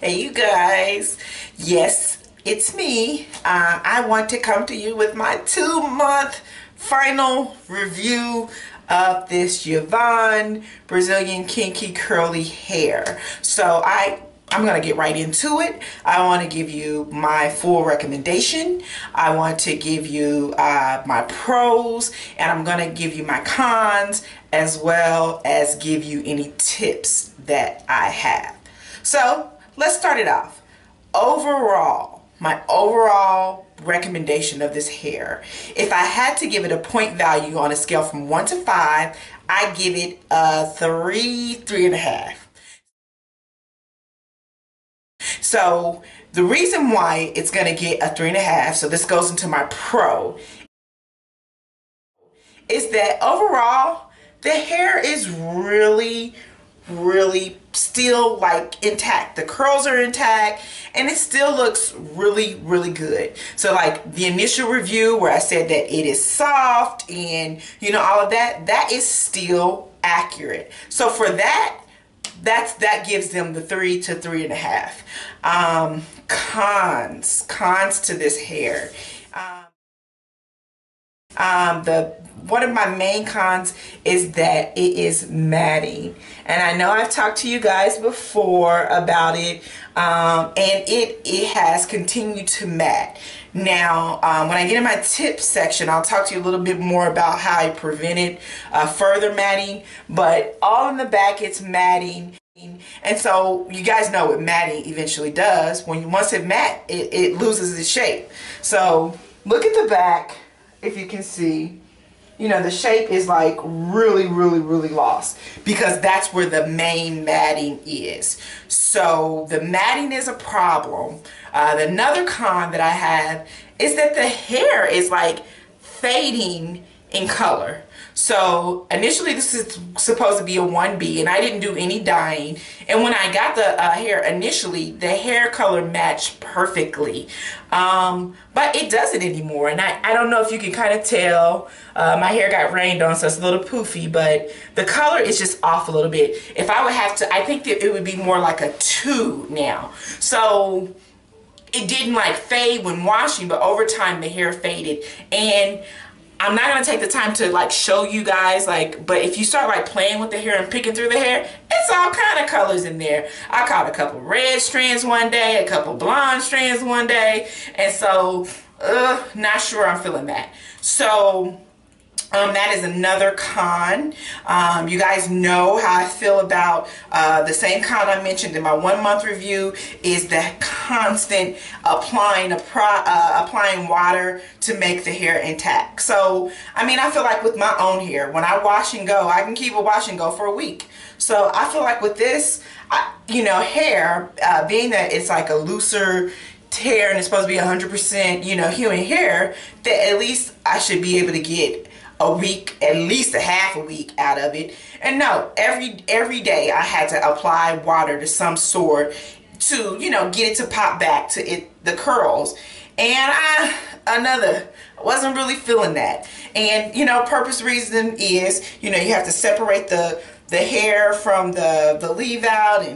Hey, you guys. Yes, it's me. I want to come to you with my 2-month final review of this Yvonne Brazilian kinky curly hair. So I'm going to get right into it. I want to give you my full recommendation. I want to give you my pros, and I'm going to give you my cons, as well as give you any tips that I have. So let's start it off. My overall recommendation of this hair, if I had to give it a point value on a scale from 1 to 5, I give it a 3.5. So the reason why it's going to get a 3.5, so this goes into my pro, is that overall the hair is really still like intact. The curls are intact and it still looks really good. So like the initial review where I said that it is soft and all of that, that is still accurate. So for that gives them the 3 to 3.5. Cons to this hair. One of my main cons is that it is matting, and I know I've talked to you guys before about it, and it has continued to matte. Now, when I get in my tips section, I'll talk to you a little bit more about how I prevented further matting, but all in the back it's matting. And so you guys know what matting eventually does. Once it matte, it loses its shape. So look at the back. If you can see, the shape is like really lost, because that's where the main matting is. So the matting is a problem. Another con that I have is that the hair is like fading in color. So initially this is supposed to be a 1B, and I didn't do any dyeing, and when I got the hair initially, the hair color matched perfectly, but it doesn't anymore. And I don't know if you can kind of tell, my hair got rained on, so it's a little poofy, but the color is just off a little bit. If I would have to, I think that it would be more like a 2 now. So it didn't like fade when washing, but over time the hair faded. And I'm not gonna take the time to like show you guys, but if you start like playing with the hair and picking through the hair, it's all kind of colors in there. I caught a couple red strands one day, a couple blonde strands one day, and so not sure I'm feeling that. So that is another con. You guys know how I feel about the same con I mentioned in my 1-month review, is the constant applying water to make the hair intact. So I mean, I feel like with my own hair, when I wash and go, I can keep a wash and go for a week. So I feel like with this, hair, being that it's like a looser hair and it's supposed to be 100% human hair, that at least I should be able to get a week, at least a half a week out of it. And no, every day I had to apply water to some sort to get it to pop back to the curls. And I wasn't really feeling that. And purpose reason is you have to separate the hair from the leave out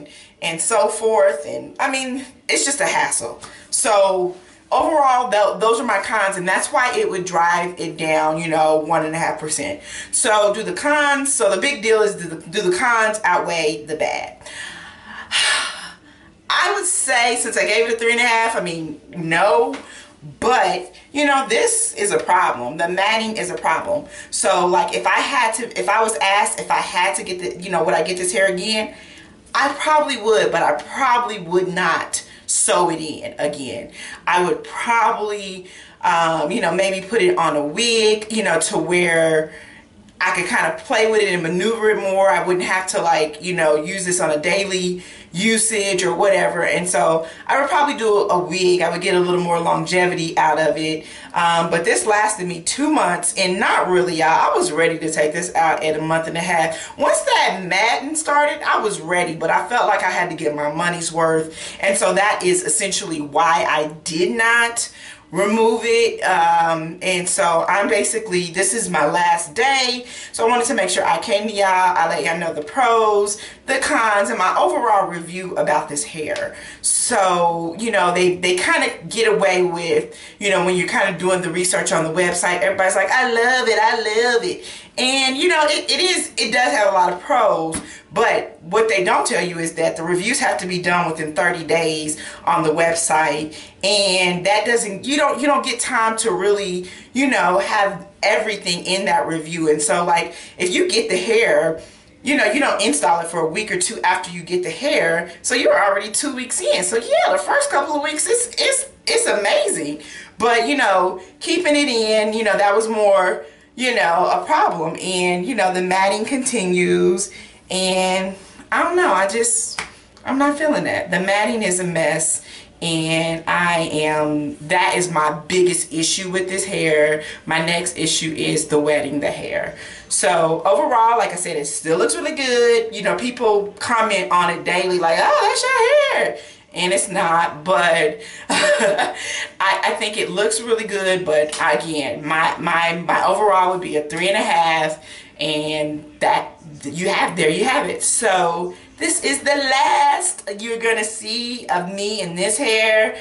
and so forth, and I mean, it's just a hassle. So overall, those are my cons, and that's why it would drive it down, 1.5%. So do the cons, so the big deal is, do the cons outweigh the bad? I would say, since I gave it a 3.5, I mean, no, but this is a problem. The matting is a problem. So like if I was asked if I had to get would I get this hair again, I probably would, but I probably would not sew it in again. I would probably maybe put it on a wig, to where I could kind of play with it and maneuver it more. I wouldn't have to use this on a daily usage or whatever. And so I would probably do a wig. I would get a little more longevity out of it. But this lasted me 2 months, and not really, y'all. I was ready to take this out at a 1.5 months. Once that matting started, I was ready, but I felt like I had to get my money's worth. And so that is essentially why I did not remove it. And so I'm basically, this is my last day, So I wanted to make sure I came to y'all, I let y'all know the pros, the cons, and my overall review about this hair. So, you know, they kind of get away with, you know, when you're kind of doing the research on the website, everybody's like, I love it, I love it. And, you know, it does have a lot of pros, but what they don't tell you is that the reviews have to be done within 30 days on the website, and that doesn't, you don't get time to really, you know, have everything in that review. And so, like, if you get the hair, you know, you don't install it for a week or two after you get the hair, so you're already 2 weeks in. So yeah, the first couple of weeks it's amazing, but you know, keeping it in, you know, that was more, you know, a problem. And you know, the matting continues, and I don't know, I'm not feeling that. The matting is a mess, and that is my biggest issue with this hair. My next issue is the wetting the hair. So overall, like I said, it still looks really good. You know, people comment on it daily like, oh, that's your hair. And it's not, but I think it looks really good. But again, my overall would be a 3.5, and that you have it. So this is the last you're gonna see of me in this hair.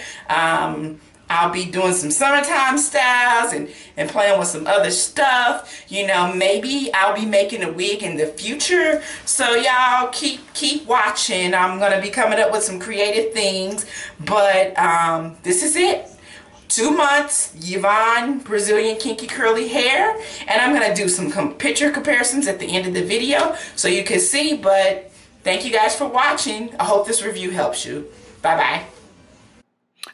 I'll be doing some summertime styles and playing with some other stuff. You know, maybe I'll be making a wig in the future. So y'all keep watching. I'm gonna be coming up with some creative things. But this is it. 2 months, Yvonne Brazilian kinky curly hair. And I'm gonna do some picture comparisons at the end of the video so you can see. But thank you guys for watching. I hope this review helps you. Bye-bye.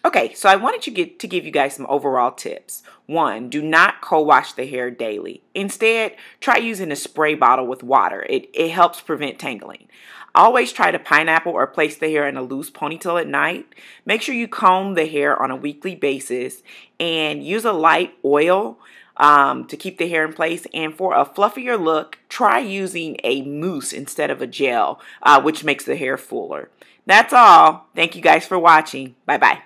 Okay, so I wanted to give you guys some overall tips. 1, do not co-wash the hair daily. Instead, try using a spray bottle with water. It helps prevent tangling. Always try to pineapple or place the hair in a loose ponytail at night. Make sure you comb the hair on a weekly basis, and use a light oil to keep the hair in place. And for a fluffier look, try using a mousse instead of a gel, which makes the hair fuller. That's all. Thank you guys for watching. Bye-bye.